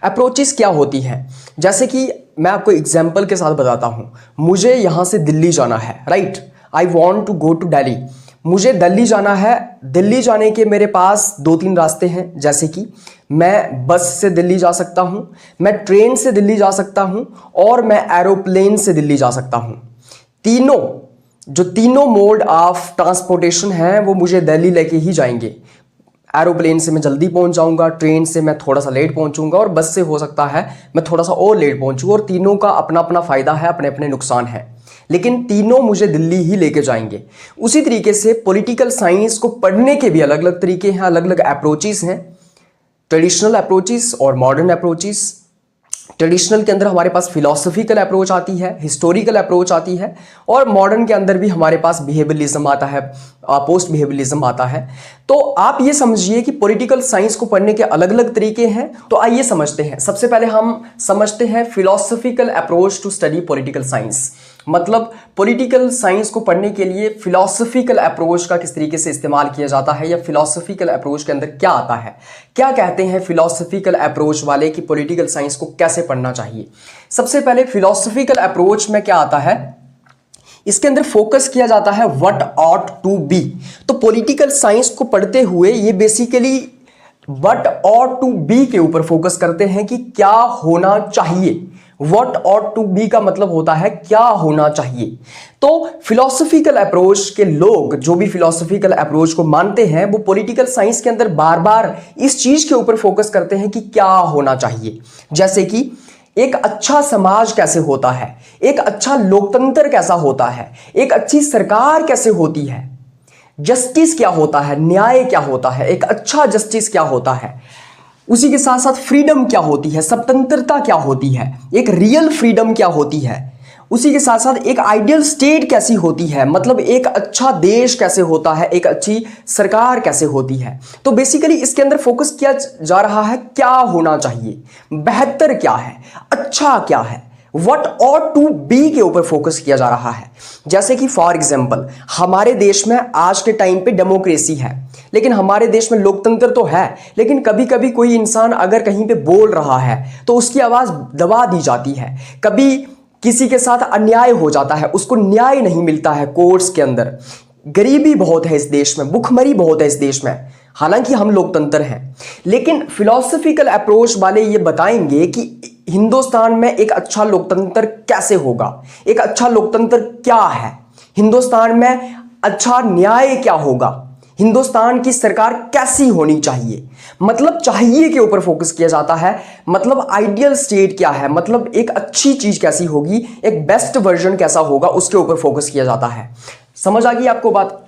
Approaches क्या होती हैं, जैसे कि मैं आपको एग्जाम्पल के साथ बताता हूँ। मुझे यहाँ से दिल्ली जाना है, right, I want to go to Delhi. मुझे दिल्ली जाना है। दिल्ली जाने के मेरे पास 2-3 रास्ते हैं, जैसे कि मैं बस से दिल्ली जा सकता हूँ, मैं ट्रेन से दिल्ली जा सकता हूँ, और मैं एरोप्लेन से दिल्ली जा सकता हूँ। तीनों मोड ऑफ ट्रांसपोर्टेशन हैं वो मुझे दिल्ली लेके ही जाएंगे। एरोप्लेन से मैं जल्दी पहुंच जाऊंगा, ट्रेन से मैं थोड़ा सा लेट पहुंचूंगा, और बस से हो सकता है मैं थोड़ा सा और लेट पहुंचूँ। और तीनों का अपना अपना फ़ायदा है, अपने अपने नुकसान है, लेकिन तीनों मुझे दिल्ली ही लेके जाएंगे। उसी तरीके से पॉलिटिकल साइंस को पढ़ने के भी अलग अलग तरीके हैं, अलग अलग अप्रोचेस हैं, ट्रेडिशनल अप्रोचेस और मॉडर्न अप्रोचेस। ट्रेडिशनल के अंदर हमारे पास फिलोसफिकल अप्रोच आती है, हिस्टोरिकल अप्रोच आती है, और मॉडर्न के अंदर भी हमारे पास बिहेवियरलिज्म आता है, पोस्ट बिहेवियरलिज्म आता है। तो आप ये समझिए कि पॉलिटिकल साइंस को पढ़ने के अलग अलग तरीके हैं। तो आइए समझते हैं। सबसे पहले हम समझते हैं philosophical approach to study political science. मतलब पॉलिटिकल साइंस को पढ़ने के लिए फिलोसफिकल अप्रोच का किस तरीके से इस्तेमाल किया जाता है, या फिलोसफिकल अप्रोच के अंदर क्या आता है, क्या कहते हैं फिलोसफिकल अप्रोच वाले कि पॉलिटिकल साइंस को कैसे पढ़ना चाहिए। सबसे पहले फिलोसफिकल अप्रोच में क्या आता है, इसके अंदर फोकस किया जाता है व्हाट ऑट टू बी। तो पॉलिटिकल साइंस को पढ़ते हुए ये basically what ought to be के ऊपर फोकस करते हैं कि क्या होना चाहिए। व्हाट ऑट टू बी का मतलब होता है क्या होना चाहिए। तो फिलोसफिकल अप्रोच के लोग, जो भी फिलोसफिकल अप्रोच को मानते हैं, वो पॉलिटिकल साइंस के अंदर बार बार इस चीज के ऊपर फोकस करते हैं कि क्या होना चाहिए। जैसे कि एक अच्छा समाज कैसे होता है, एक अच्छा लोकतंत्र कैसा होता है, एक अच्छी सरकार कैसे होती है, जस्टिस क्या होता है, न्याय क्या होता है, एक अच्छा जस्टिस क्या होता है, उसी के साथ साथ फ्रीडम क्या होती है, स्वतंत्रता क्या होती है, एक रियल फ्रीडम क्या होती है, उसी के साथ साथ एक आइडियल स्टेट कैसी होती है, मतलब एक अच्छा देश कैसे होता है, एक अच्छी सरकार कैसे होती है। तो बेसिकली इसके अंदर फोकस किया जा रहा है क्या होना चाहिए, बेहतर क्या है, अच्छा क्या है, व्हाट ऑट टू बी के ऊपर फोकस किया जा रहा है। जैसे कि फॉर एग्जाम्पल हमारे देश में आज के टाइम पे डेमोक्रेसी है, लेकिन हमारे देश में लोकतंत्र तो है, लेकिन कभी कभी कोई इंसान अगर कहीं पे बोल रहा है तो उसकी आवाज दबा दी जाती है। कभी किसी के साथ अन्याय हो जाता है, उसको न्याय नहीं मिलता है कोर्ट्स के अंदर। गरीबी बहुत है इस देश में, भुखमरी बहुत है इस देश में, हालांकि हम लोकतंत्र हैं। लेकिन फिलोसफिकल अप्रोच वाले ये बताएंगे कि हिंदुस्तान में एक अच्छा लोकतंत्र कैसे होगा, एक अच्छा लोकतंत्र क्या है, हिंदुस्तान में अच्छा न्याय क्या होगा, हिंदुस्तान की सरकार कैसी होनी चाहिए। मतलब चाहिए के ऊपर फोकस किया जाता है, मतलब आइडियल स्टेट क्या है, मतलब एक अच्छी चीज कैसी होगी, एक बेस्ट वर्जन कैसा होगा, उसके ऊपर फोकस किया जाता है। समझ आ गई आपको बात।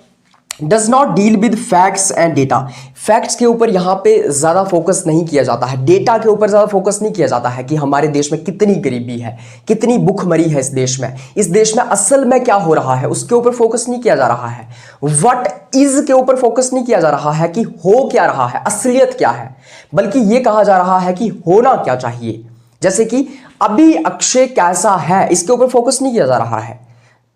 Does not deal with facts and data. Facts के ऊपर यहाँ पे ज़्यादा फोकस नहीं किया जाता है, डेटा के ऊपर ज़्यादा फोकस नहीं किया जाता है कि हमारे देश में कितनी गरीबी है, कितनी भुखमरी है इस देश में असल में क्या हो रहा है, उसके ऊपर फोकस नहीं किया जा रहा है। व्हाट इज के ऊपर फोकस नहीं किया जा रहा है कि हो क्या रहा है, असलियत क्या है, बल्कि ये कहा जा रहा है कि होना क्या चाहिए। जैसे कि अभी अक्षय कैसा है, इसके ऊपर फोकस नहीं किया जा रहा है।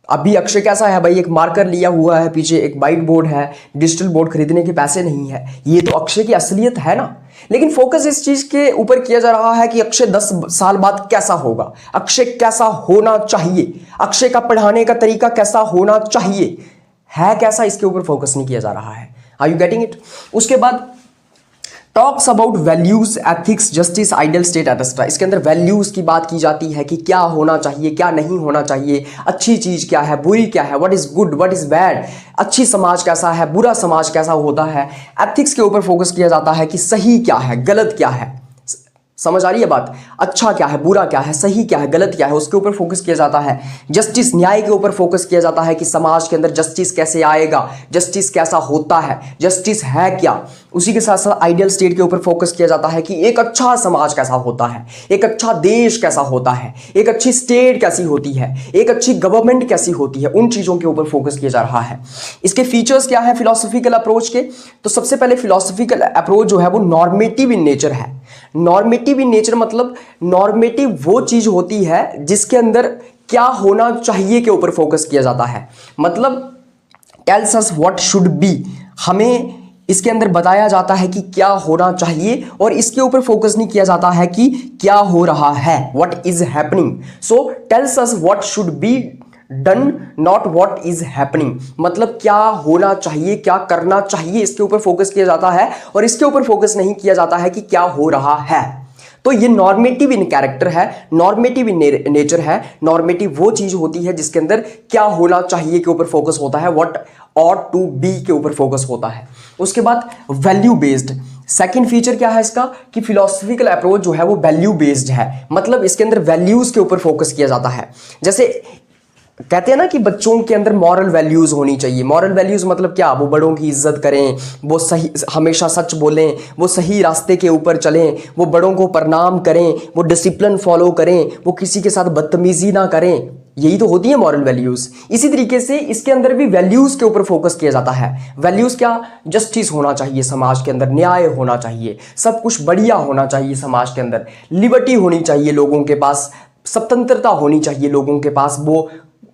अभी अक्षय कैसा है भाई, एक मार्कर लिया हुआ है, पीछे एक वाइट बोर्ड है, डिजिटल बोर्ड खरीदने के पैसे नहीं है, ये तो अक्षय की असलियत है ना। लेकिन फोकस इस चीज के ऊपर किया जा रहा है कि अक्षय 10 साल बाद कैसा होगा, अक्षय कैसा होना चाहिए, अक्षय का पढ़ाने का तरीका कैसा होना चाहिए, है कैसा, इसके ऊपर फोकस नहीं किया जा रहा है। Are you getting it. उसके बाद talks about values, ethics, justice, ideal state etcetera. इसके अंदर वैल्यूज की बात की जाती है कि क्या होना चाहिए, क्या नहीं होना चाहिए, अच्छी चीज क्या है, बुरी क्या है, what is good, what is bad, अच्छी समाज कैसा है, बुरा समाज कैसा होता है। एथिक्स के ऊपर फोकस किया जाता है कि सही क्या है, गलत क्या है। समझ आ रही है बात। अच्छा क्या है, बुरा क्या है, सही क्या है, गलत क्या है, उसके ऊपर फोकस किया जाता है। जस्टिस, न्याय के ऊपर फोकस किया जाता है कि समाज के अंदर जस्टिस कैसे आएगा, जस्टिस कैसा होता है, जस्टिस है क्या। उसी के साथ साथ आइडियल स्टेट के ऊपर फोकस किया जाता है कि एक अच्छा समाज कैसा होता है, एक अच्छा देश कैसा होता है, एक अच्छी स्टेट कैसी होती है, एक अच्छी गवर्नमेंट कैसी होती है। उन चीजों के ऊपर फोकस किया जा रहा है। इसके फीचर्स क्या है फिलोसफिकल अप्रोच के, तो सबसे पहले फिलोसफिकल अप्रोच जो है वो नॉर्मेटिव इन नेचर है। नॉर्मेटिव इन नेचर मतलब नॉर्मेटिव वो चीज होती है जिसके अंदर क्या होना चाहिए के ऊपर फोकस किया जाता है। मतलब tells us what should be, हमें इसके अंदर बताया जाता है कि क्या होना चाहिए और इसके ऊपर फोकस नहीं किया जाता है कि क्या हो रहा है, what is happening. So tells us what should be done, not what is happening. मतलब क्या होना चाहिए, क्या करना चाहिए, इसके ऊपर फोकस किया जाता है और इसके ऊपर फोकस नहीं किया जाता है कि क्या हो रहा है। तो ये नॉर्मेटिव इन कैरेक्टर है, नॉर्मेटिव इन नेचर है। नॉर्मेटिव वो चीज होती है जिसके अंदर क्या होना चाहिए के ऊपर फोकस होता है, व्हाट ऑट टू बी के ऊपर फोकस होता है। उसके बाद वैल्यू बेस्ड, सेकंड फीचर क्या है इसका कि फिलोसफिकल अप्रोच जो है वो वैल्यू बेस्ड है। मतलब इसके अंदर वैल्यूज के ऊपर फोकस किया जाता है। जैसे कहते हैं ना कि बच्चों के अंदर मॉरल वैल्यूज होनी चाहिए। मॉरल वैल्यूज मतलब क्या, वो बड़ों की इज्जत करें, वो सही हमेशा सच बोलें, वो सही रास्ते के ऊपर चलें, वो बड़ों को प्रणाम करें, वो डिसिप्लिन फॉलो करें, वो किसी के साथ बदतमीजी ना करें। यही तो होती है मॉरल वैल्यूज। इसी तरीके से इसके अंदर भी वैल्यूज के ऊपर फोकस किया जाता है। वैल्यूज क्या, जस्टिस होना चाहिए समाज के अंदर, न्याय होना चाहिए, सब कुछ बढ़िया होना चाहिए समाज के अंदर, लिबर्टी होनी चाहिए लोगों के पास, स्वतंत्रता होनी चाहिए लोगों के पास, वो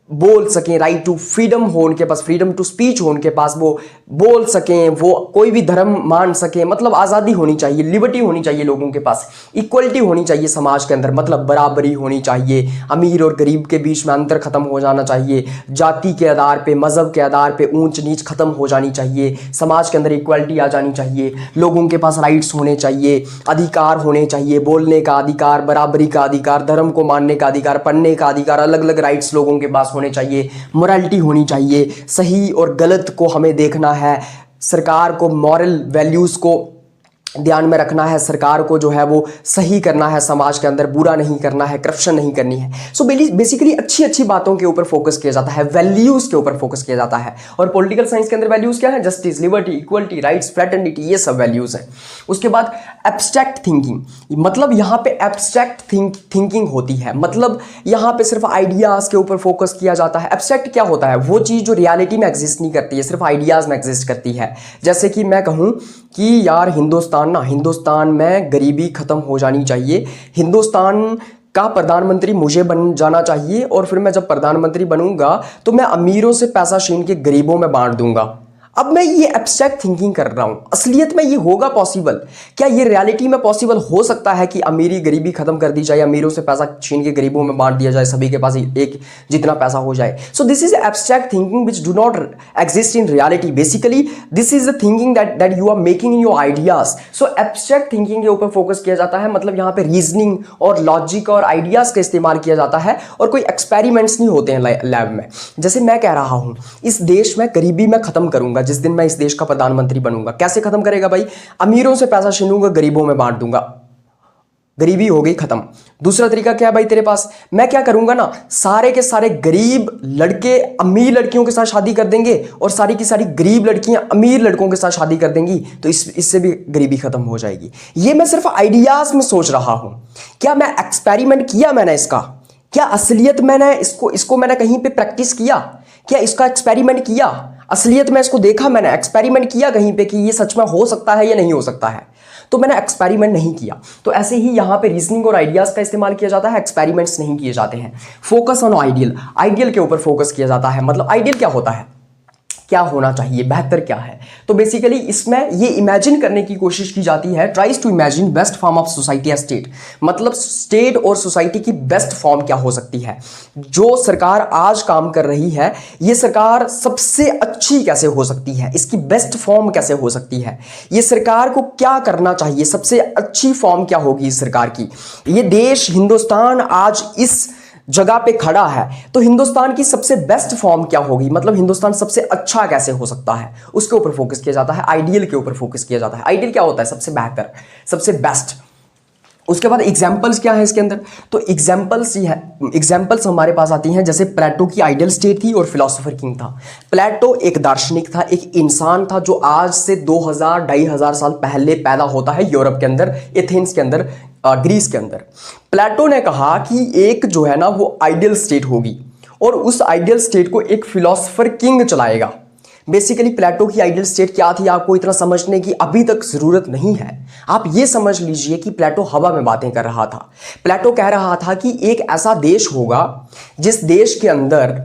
बोल सकें, राइट टू फ्रीडम हो उनके पास, फ्रीडम टू स्पीच हो उनके पास, वो बोल सकें, वो कोई भी धर्म मान सकें। मतलब आज़ादी होनी चाहिए, लिबर्टी होनी चाहिए लोगों के पास, इक्वलिटी होनी चाहिए समाज के अंदर, मतलब बराबरी होनी चाहिए, अमीर और गरीब के बीच में अंतर खत्म हो जाना चाहिए, जाति के आधार पे, मजहब के आधार पे ऊंच नीच खत्म हो जानी चाहिए, समाज के अंदर इक्वलिटी आ जानी चाहिए, लोगों के पास राइट्स होने चाहिए, अधिकार होने चाहिए, बोलने का अधिकार, बराबरी का अधिकार, धर्म को मानने का अधिकार, पढ़ने का अधिकार, अलग अलग राइट्स लोगों के पास होने चाहिए, मोरालिटी होनी चाहिए, सही और गलत को हमें देखना है, सरकार को मॉरल वैल्यूज को ध्यान में रखना है, सरकार को जो है वो सही करना है, समाज के अंदर बुरा नहीं करना है, करप्शन नहीं करनी है। सो बेसिकली अच्छी अच्छी बातों के ऊपर फोकस किया जाता है, वैल्यूज के ऊपर फोकस किया जाता है। और पॉलिटिकल साइंस के अंदर वैल्यूज क्या है, justice, liberty, equality, rights, fraternity, ये सब वैल्यूज हैं। उसके बाद एब्स्ट्रैक्ट थिंकिंग, मतलब यहाँ पे एब्स्ट्रैक्ट थिंकिंग होती है, मतलब यहाँ पे सिर्फ आइडियाज के ऊपर फोकस किया जाता है। एब्स्ट्रैक्ट क्या होता है, वो चीज़ जो रियलिटी में एग्जिस्ट नहीं करती है, सिर्फ आइडियाज में एग्जिस्ट करती है। जैसे कि मैं कहूँ कि यार हिंदुस्तान में गरीबी खत्म हो जानी चाहिए, हिंदुस्तान का प्रधानमंत्री मुझे बन जाना चाहिए, और फिर मैं जब प्रधानमंत्री बनूंगा तो मैं अमीरों से पैसा छीन के गरीबों में बांट दूंगा। अब मैं ये एब्स्ट्रैक्ट थिंकिंग कर रहा हूं, असलियत में ये होगा पॉसिबल? क्या ये रियलिटी में पॉसिबल हो सकता है कि अमीरी गरीबी खत्म कर दी जाए, अमीरों से पैसा छीन के गरीबों में बांट दिया जाए, सभी के पास एक जितना पैसा हो जाए? So this is abstract thinking which do not exist in reality. Basically this is the thinking that you are making in your ideas. So abstract thinking के ऊपर फोकस किया जाता है, मतलब यहाँ पे रीजनिंग और लॉजिक और आइडियाज का इस्तेमाल किया जाता है, और कोई एक्सपेरिमेंट्स नहीं होते हैं लैब में। जैसे मैं कह रहा हूं इस देश में गरीबी मैं खत्म करूंगा जिस दिन मैं इस देश का प्रधानमंत्री बनूंगा। कैसे खत्म करेगा भाई? अमीरों से पैसा छीनूंगा, गरीबों में बांट दूंगा, गरीबी हो गई खत्म। दूसरा तरीका क्या है भाई तेरे पास? मैं क्या करूंगा ना, सारे के सारे गरीब लड़के अमीर लड़कियों के साथ शादी कर देंगे, और सारी की सारी गरीब लड़कियां अमीर लड़कों के साथ शादी कर देंगी, तो इससे भी गरीबी खत्म हो जाएगी। ये मैं सिर्फ आइडियाज में सोच रहा हूं। क्या मैं एक्सपेरिमेंट किया मैंने इसका? क्या असलियत मैंने इसको मैंने कहीं पे प्रैक्टिस किया? क्या इसका एक्सपेरिमेंट किया? असलियत में इसको देखा मैंने, एक्सपेरिमेंट किया कहीं पे कि ये सच में हो सकता है या नहीं हो सकता है? तो मैंने एक्सपेरिमेंट नहीं किया। तो ऐसे ही यहाँ पे रीजनिंग और आइडियाज का इस्तेमाल किया जाता है, एक्सपेरिमेंट्स नहीं किए जाते हैं। फोकस ऑन आइडियल, आइडियल के ऊपर फोकस किया जाता है। मतलब आइडियल क्या होता है, क्या होना चाहिए, बेहतर क्या है? तो बेसिकली इसमें ये इमेजिन करने की कोशिश की जाती है, tries to imagine best form of society या स्टेट। मतलब स्टेट और सोसाइटी की बेस्ट फॉर्म क्या हो सकती है। जो सरकार आज काम कर रही है, ये सरकार सबसे अच्छी कैसे हो सकती है, इसकी बेस्ट फॉर्म कैसे हो सकती है, ये सरकार को क्या करना चाहिए, सबसे अच्छी फॉर्म क्या होगी इस सरकार की। ये देश हिंदुस्तान आज इस जगह पे खड़ा है, तो हिंदुस्तान की सबसे बेस्ट फॉर्म क्या होगी, मतलब हिंदुस्तान सबसे अच्छा कैसे हो सकता है, उसके ऊपर फोकस किया जाता है। आइडियल के ऊपर फोकस किया जाता है। आइडियल क्या होता है? सबसे बेहतर, सबसे बेस्ट। उसके बाद एग्जाम्पल्स क्या है इसके अंदर? तो एग्जाम्पल्स हमारे पास आती हैं, जैसे प्लेटो की आइडियल स्टेट थी और फिलोसोफर किंग था। प्लेटो एक दार्शनिक था, एक इंसान था जो आज से 2000-2500 साल पहले पैदा होता है यूरोप के अंदर, एथेंस के अंदर, ग्रीस के अंदर। प्लेटो ने कहा कि एक जो है ना वो आइडियल स्टेट होगी, और उस आइडियल स्टेट को एक फिलोसोफर किंग चलाएगा। बेसिकली प्लेटो की आइडियल स्टेट क्या थी, आपको इतना समझने की अभी तक जरूरत नहीं है। आप ये समझ लीजिए कि प्लेटो हवा में बातें कर रहा था। प्लेटो कह रहा था कि एक ऐसा देश होगा जिस देश के अंदर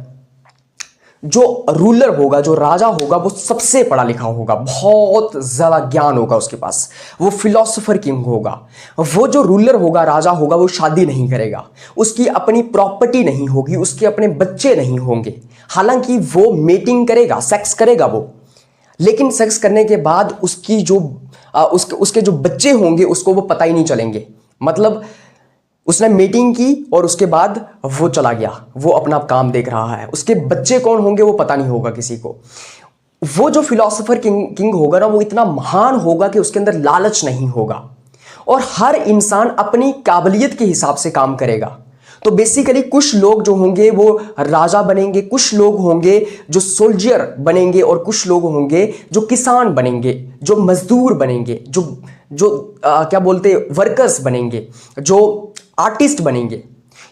जो रूलर होगा, जो राजा होगा, वो सबसे पढ़ा लिखा होगा, बहुत ज़्यादा ज्ञान होगा उसके पास, वो फिलोसोफर किंग होगा। वो जो रूलर होगा, राजा होगा, वो शादी नहीं करेगा, उसकी अपनी प्रॉपर्टी नहीं होगी, उसके अपने बच्चे नहीं होंगे। हालांकि वो मेटिंग करेगा, सेक्स करेगा वो, लेकिन सेक्स करने के बाद उसकी जो उसके जो बच्चे होंगे उसको वो पता ही नहीं चलेंगे। मतलब उसने मीटिंग की और उसके बाद वो चला गया, वो अपना काम देख रहा है, उसके बच्चे कौन होंगे वो पता नहीं होगा किसी को। वो जो फिलोसोफर किंग होगा ना, वो इतना महान होगा कि उसके अंदर लालच नहीं होगा और हर इंसान अपनी काबिलियत के हिसाब से काम करेगा। तो बेसिकली कुछ लोग जो होंगे वो राजा बनेंगे, कुछ लोग होंगे जो सोल्जर बनेंगे और कुछ लोग होंगे जो किसान बनेंगे, जो मजदूर बनेंगे, जो जो क्या बोलते वर्कर्स बनेंगे, जो आर्टिस्ट बनेंगे।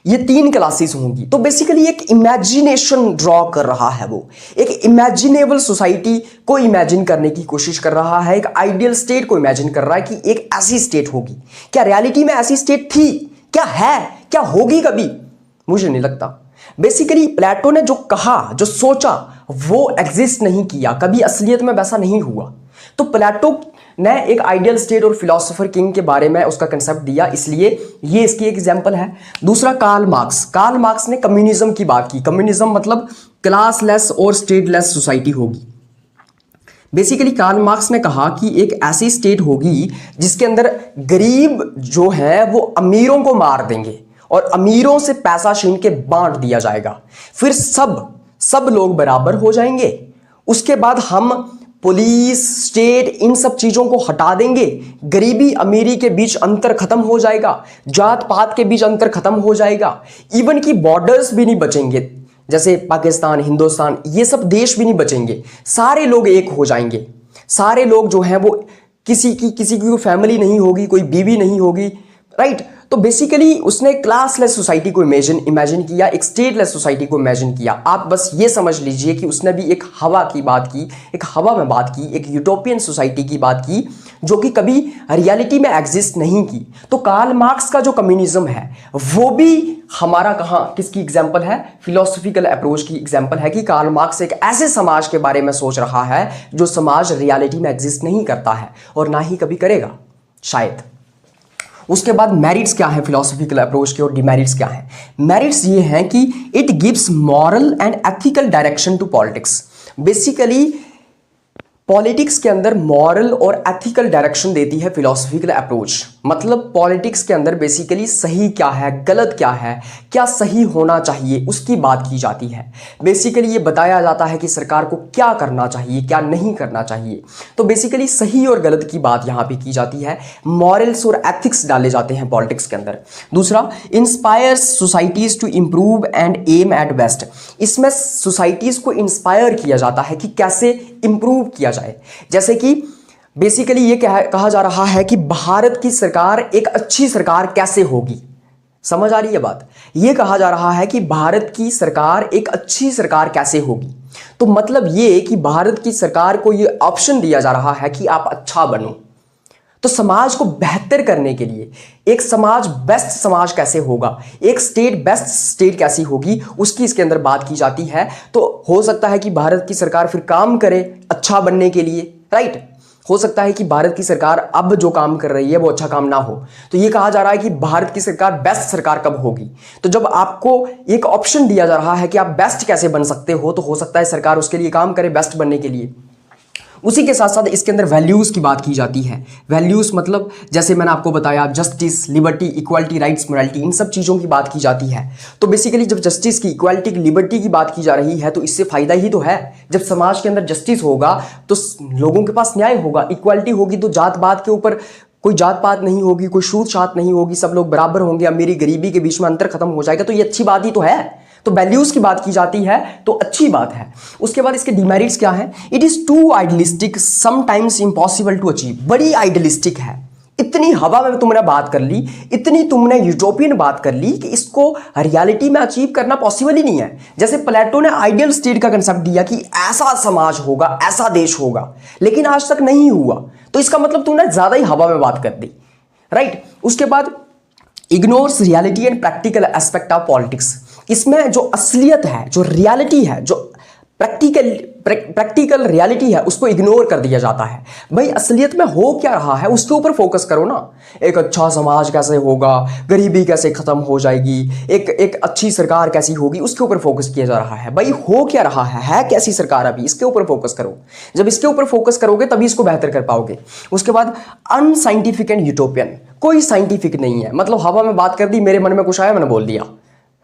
ये 3 क्लासेस होंगी। तो बेसिकली एक इमेजिनेशन ड्रॉ कर रहा है, वो एक इमेजिनेबल सोसाइटी को इमेजिन करने की कोशिश कर रहा है, एक आइडियल स्टेट को इमेजिन कर रहा है कि एक ऐसी स्टेट होगी। क्या रियलिटी में ऐसी स्टेट थी? क्या है? क्या होगी कभी? मुझे नहीं लगता। बेसिकली प्लेटो ने जो कहा, जो सोचा, वो एग्जिस्ट नहीं किया कभी, असलियत में वैसा नहीं हुआ। तो प्लेटो ने एक आइडियल स्टेट और फिलोसोफर किंग के बारे में उसका कंसेप्ट दिया, इसलिए ये इसकी एक एग्जांपल है। दूसरा कार्ल मार्क्स ने कम्युनिज्म की बात की। कम्युनिज्म मतलब क्लासलेस और स्टेटलेस सोसाइटी होगी। बेसिकली कार्ल मार्क्स ने कहा कि एक ऐसी स्टेट होगी जिसके अंदर गरीब जो है वो अमीरों को मार देंगे और अमीरों से पैसा छीन के बांट दिया जाएगा, फिर सब लोग बराबर हो जाएंगे। उसके बाद हम पुलिस, स्टेट, इन सब चीजों को हटा देंगे, गरीबी अमीरी के बीच अंतर खत्म हो जाएगा, जात पात के बीच अंतर खत्म हो जाएगा, इवन की बॉर्डर्स भी नहीं बचेंगे, जैसे पाकिस्तान, हिंदुस्तान, ये सब देश भी नहीं बचेंगे, सारे लोग एक हो जाएंगे। सारे लोग जो हैं वो किसी की कोई फैमिली नहीं होगी, कोई बीवी नहीं होगी, राइट। तो बेसिकली उसने क्लासलेस सोसाइटी को इमेजिन किया, एक स्टेटलेस सोसाइटी को इमेजिन किया। आप बस ये समझ लीजिए कि उसने भी एक हवा की बात की, एक हवा में बात की, एक यूटोपियन सोसाइटी की बात की जो कि कभी रियलिटी में एग्जिस्ट नहीं की। तो कार्ल मार्क्स का जो कम्युनिज्म है वो भी हमारा किसकी एग्जाम्पल है? फिलोसफिकल अप्रोच की एग्जाम्पल है कि कार्ल मार्क्स एक ऐसे समाज के बारे में सोच रहा है जो समाज रियलिटी में एग्जिस्ट नहीं करता है और ना ही कभी करेगा शायद। उसके बाद मेरिट्स क्या है फिलोसफिकल अप्रोच के और डिमेरिट्स क्या है? मेरिट्स ये हैं कि it gives moral and ethical direction to politics. Basically politics के अंदर मॉरल और एथिकल डायरेक्शन देती है फिलोसफिकल अप्रोच। मतलब पॉलिटिक्स के अंदर बेसिकली सही क्या है, गलत क्या है, क्या सही होना चाहिए, उसकी बात की जाती है। बेसिकली ये बताया जाता है कि सरकार को क्या करना चाहिए, क्या नहीं करना चाहिए। तो बेसिकली सही और गलत की बात यहाँ पे की जाती है, मॉरल्स और एथिक्स डाले जाते हैं पॉलिटिक्स के अंदर। दूसरा, inspires societies to improve and aim at best. इसमें सोसाइटीज को इंस्पायर किया जाता है कि कैसे इंप्रूव किया जाए। जैसे कि बेसिकली ये कहा जा रहा है कि भारत की सरकार एक अच्छी सरकार कैसे होगी। समझ आ रही है बात? ये कहा जा रहा है कि भारत की सरकार एक अच्छी सरकार कैसे होगी। तो मतलब ये कि भारत की सरकार को ये ऑप्शन दिया जा रहा है कि आप अच्छा बनो। तो समाज को बेहतर करने के लिए एक समाज बेस्ट समाज कैसे होगा, एक स्टेट बेस्ट स्टेट कैसी होगी, उसकी इसके अंदर बात की जाती है। तो हो सकता है कि भारत की सरकार फिर काम करे अच्छा बनने के लिए, राइट। हो सकता है कि भारत की सरकार अब जो काम कर रही है वो अच्छा काम ना हो। तो ये कहा जा रहा है कि भारत की सरकार बेस्ट सरकार कब होगी। तो जब आपको एक ऑप्शन दिया जा रहा है कि आप बेस्ट कैसे बन सकते हो, तो हो सकता है सरकार उसके लिए काम करे बेस्ट बनने के लिए। उसी के साथ साथ इसके अंदर वैल्यूज़ की बात की जाती है। वैल्यूज़ मतलब जैसे मैंने आपको बताया, justice, liberty, equality, rights, morality, इन सब चीज़ों की बात की जाती है। तो बेसिकली जब जस्टिस की, इक्वालिटी की, लिबर्टी की बात की जा रही है तो इससे फ़ायदा ही तो है। जब समाज के अंदर जस्टिस होगा तो लोगों के पास न्याय होगा, इक्वालिटी होगी तो जात पात के ऊपर कोई जात पात नहीं होगी, कोई छूत छात नहीं होगी, सब लोग बराबर होंगे, अमीरी गरीबी के बीच में अंतर खत्म हो जाएगा। तो ये अच्छी बात ही तो है। तो वैल्यूज की बात की जाती है तो अच्छी बात है। उसके बाद इसके डिमेरिट्स क्या है? It is too idealistic, sometimes impossible to achieve. बड़ी आइडियलिस्टिक है, इतनी हवा में तुमने बात कर ली, इतनी तुमने यूटोपियन बात कर ली कि इसको रियलिटी में अचीव करना पॉसिबल ही नहीं है। जैसे प्लेटो ने आइडियल स्टेट का कंसेप्ट दिया कि ऐसा समाज होगा, ऐसा देश होगा, लेकिन आज तक नहीं हुआ। तो इसका मतलब तुमने ज्यादा ही हवा में बात कर दी, राइट। उसके बाद ignores reality and practical aspect of politics. इसमें जो असलियत है, जो रियलिटी है, जो प्रैक्टिकल रियलिटी है उसको इग्नोर कर दिया जाता है। भाई असलियत में हो क्या रहा है उसके ऊपर फोकस करो ना। एक अच्छा समाज कैसे होगा, गरीबी कैसे खत्म हो जाएगी, एक अच्छी सरकार कैसी होगी, उसके ऊपर फोकस किया जा रहा है। भाई हो क्या रहा है कैसी सरकार अभी, इसके ऊपर फोकस करो। जब इसके ऊपर फोकस करोगे तभी इसको बेहतर कर पाओगे। उसके बाद अनसाइंटिफिक एंड यूटोपियन, कोई साइंटिफिक नहीं है, मतलब हवा में बात कर दी, मेरे मन में कुछ आया मैंने बोल दिया,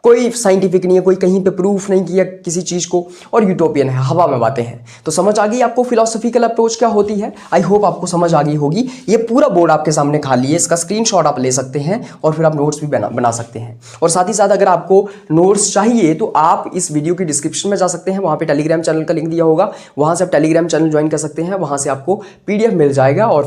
कोई साइंटिफिक नहीं है, कोई कहीं पे प्रूफ नहीं किया किसी चीज को, और यूटोपियन है, हवा में बातें हैं। तो समझ आ गई आपको फिलोसॉफिकल अप्रोच क्या होती है। आई होप आपको समझ आ गई होगी। ये पूरा बोर्ड आपके सामने खाली है, इसका स्क्रीनशॉट आप ले सकते हैं और फिर आप नोट्स भी बना सकते हैं। और साथ ही साथ अगर आपको नोट्स चाहिए तो आप इस वीडियो की डिस्क्रिप्शन में जा सकते हैं, वहां पे टेलीग्राम चैनल का लिंक दिया होगा, वहां से आप टेलीग्राम चैनल ज्वाइन कर सकते हैं, वहां से आपको PDF मिल जाएगा और